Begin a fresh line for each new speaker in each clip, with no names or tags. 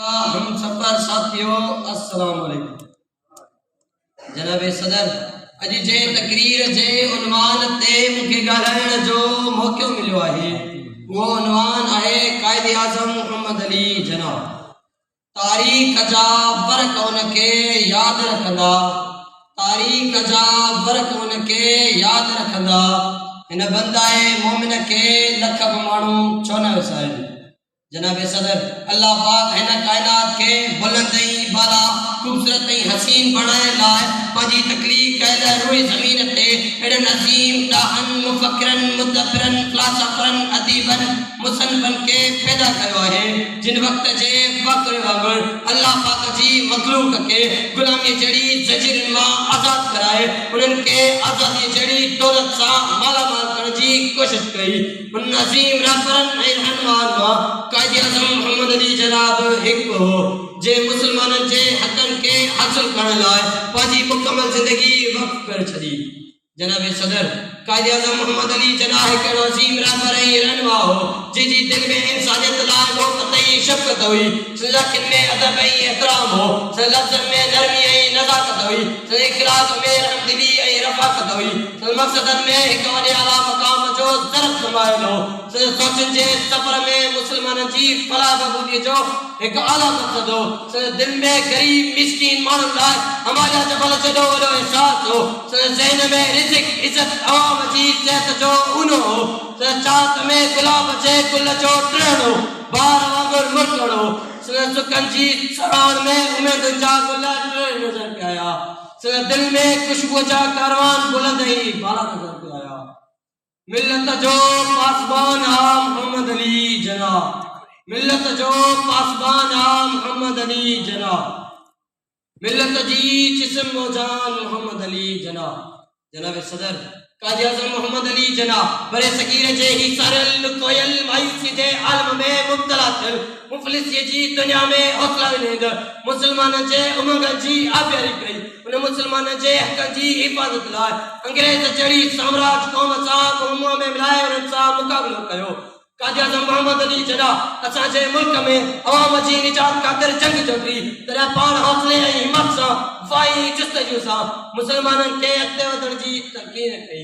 हम सफर साथियों अस्सलाम वालेकुम। जनाब सदर अज जे तकरीर जे उन्वान ते मुखे ॻाल्हाइण जो मौक़ो मिलियो आहे वो उन्वान आहे कायदे आज़म मोहम्मद अली जना। तारीख़ जा फ़र्क़ उनके याद रखंदा, तारीख़ जा फ़र्क़ उनके याद रखंदा। इन बंदाए मोमिन के लख माण्हू छो न विसारिन। जनाब सदर अल्लाह पाक हिन कायनात के बुलंद बाला खूबसूरत हसीन बनाए लाए पाजी तकलीफ कयल रोई जमीन ते एडन अजीम दाहन मुफक्किरन मुदब्बिरन फलसफरन अदीबन मुसन्निफन के पैदा कयो है। जिन वक्त जे फक्र वांगुर अल्लाह पाक जी मखलूक के गुलामी जड़ी जजीर मां आजाद कराए उनन के आजादी जड़ी दौलत सा माला माल करने जी कोशिश कई। उन अजीम रहबरन रहमान मां कायदे आज़म मोहम्मद अली जनाब एक हो जे मुसलमानन जे हकन के हासिल करण लाए पाजी मुकम्मल जिंदगी वक्फ कर छदी। जनाब सदर कायदे आज़म मोहम्मद अली जना एक अजीम रहबर रहनुमा हो जी दिल में इंसानियत लाए मोहब्बत शफकत हुई, लखन में अदब एहतराम हो, लफ्ज़न में नरमी नज़ाकत हुई, इखलास में रहमदिली रफ़ाकत हुई, मकसदन में एक वॾे आला मकाम जो ज़रफ़ समायल हो। सोचन जे सफर में मुसलमान जी फलाह बहबूदी जो एक आला मकसद हो। दिल में गरीब मिस्कीन मानव लाए हमारा जबल जडो वडो एहसास हो। ज़हन में रिज़्क़ इज्जत अवाम जी सेहत जो ऊनो हो। चाहत में गुलाब जे गुल जो टिण हो, बार वांगुर मुरकण हो। सुकन जी सराण में उम्मीद जा गुल टिण नजर पे आया। दिल में खुशबू जा कारवान बुलंद ही बाला नजर पे आया। मिल्लत जो पासबान मोहम्मद अली जना, मिल्लत जो पासबान मोहम्मद अली जना, मिल्लत जी जिस्म जान मोहम्मद अली जना। जनाब सदर कायदे आज़म मोहम्मद अली जना बरे सगीर जे ही सरल कोयल मायूसी जे आलम में मुब्तला थियल मुफलिस जी दुनिया में हौसला विनेंद मुसलमान जे उमंग जी आबियारी कई। उन मुसलमान जे हक जी हिफाजत लाए अंग्रेज जड़ी साम्राज्य कौम सा मुंह में मिलाए उन सा मुकाबलो कयो। कायदे आज़म मोहम्मद अली जना असा जे मुल्क में अवाम जी निजात खातिर जंग जोड़ी तरह पान हौसले हिम्मत सा वफाई जस्तजू सा मुसलमानन के अॻिते वधण जी तलकीन कई।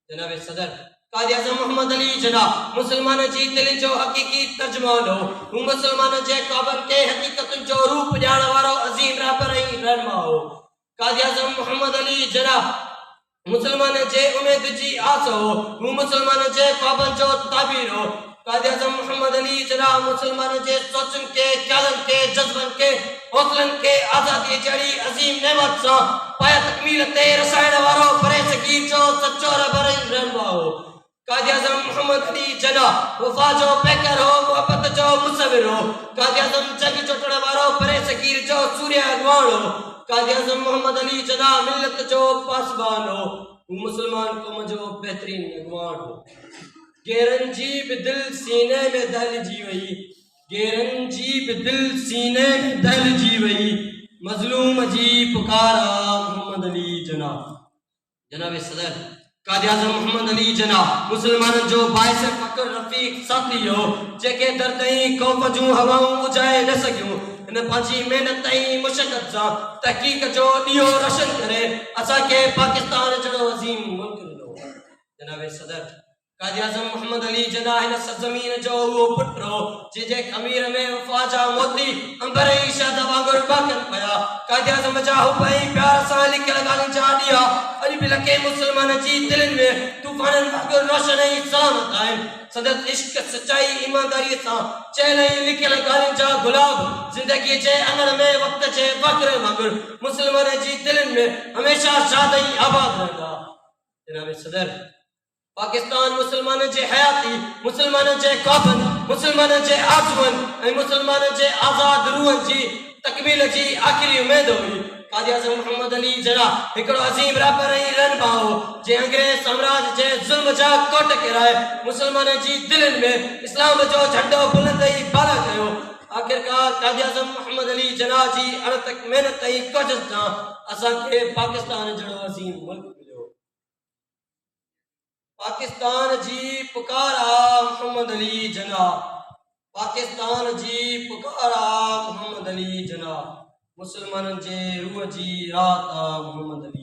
जनाब सदर कायदे आज़म मोहम्मद अली जना मुसलमान जी दिल जो हकीकी तर्जुमान हो। हू मुसलमान जे क़ौमन के हकीकतन जो रूप ॼाण वारो अजीम रहबर रहनुमा हो। कायदे आज़म मोहम्मद अली जना मुसलमान जे उम्मीद जी आस हो। हू मुसलमान जे क़ौमन जो ताबीर हो। कायदे आज़म मोहम्मद अली जना मुसलमान जे सोचन के ख्यालन के जज्बन के हौसलन के आजादी जड़ी अजीम नेमत सा पाया तकमील ते रसायण वारो बरे सगीर जो सच्चो रहबर रहनुमा हो। कायदे आज़म मोहम्मद अली जना वफा जो पैकर हो, मोहब्बत जो मुसविर हो। कायदे आज़म जग जोटण वारो बरे सगीर जो सूर्य अगवान हो। कायदे आज़म मोहम्मद अली जना मिल्लत जो पासबान हो। मुसलमान कौम जो बेहतरीन अगवान हो। गेरन जी दिल सीने में दहल जी वही, गेरन जी दिल सीने में दहल जी वही मजलूम जी पुकारा मोहम्मद अली जना। जनाब सदर कायदे आज़म मोहम्मद अली जना मुसलमान जो बाइस फकर रफीक साथी हो जेके दर्द खौफ जूं हवाऊं उजाए न सकियो। इन पांची मेहनत मुशक्कत सा तहकीक जो दियो रोशन करे असा के पाकिस्तान जड़ो अजीम मुल्क मिलो। जनाब सदर कायदे आज़म मोहम्मद अली जना इन सरजमीन जो वो पुट हो जे खमीर में वफा जा मोती अंबर शाद वांगुर बाकन पया। कायदे आज़म जा हुबई प्यार सा लिखल गाली जा दिया अज भी लके मुसलमान जी दिलन में तूफानन वांगुर रोशन सलामत आए। सदत इश्क सच्चाई ईमानदारी सा चहल लिखल गाली जा गुलाब जिंदगी जे अंगण में वक्त जे फक्र वांगुर मुसलमान जी दिलन में हमेशा शाद आबाद रहंदा। जनाब सदर पाकिस्तान मुसलमान जे हयाती मुसलमान जे क़ौमन मुसलमान जे आज़मन मुसलमान जे आज़ाद रूहन जी तकमील जी आखिरी उम्मीद हुई। कायदे आज़म मोहम्मद अली जना एकड़ो अजीम रहबर रहनुमा हो जे अंग्रेज साम्राज्य जे जुल्म जा कोट किराए मुसलमान जी दिलन में इस्लाम जो झंडो बुलंद बाला कयो। आखिरकार कायदे आज़म मोहम्मद अली जना जी अणतक मेहनत कोशिश सां असा के पाकिस्तान जड़ो अजीम मुल्क मिलो। पाकिस्तान जी पुकारा मोहम्मद अली जना, पाकिस्तान जी पुकारा मोहम्मद अली जनाब मुसलमाननि जे रूह जी रात मोहम्मद अली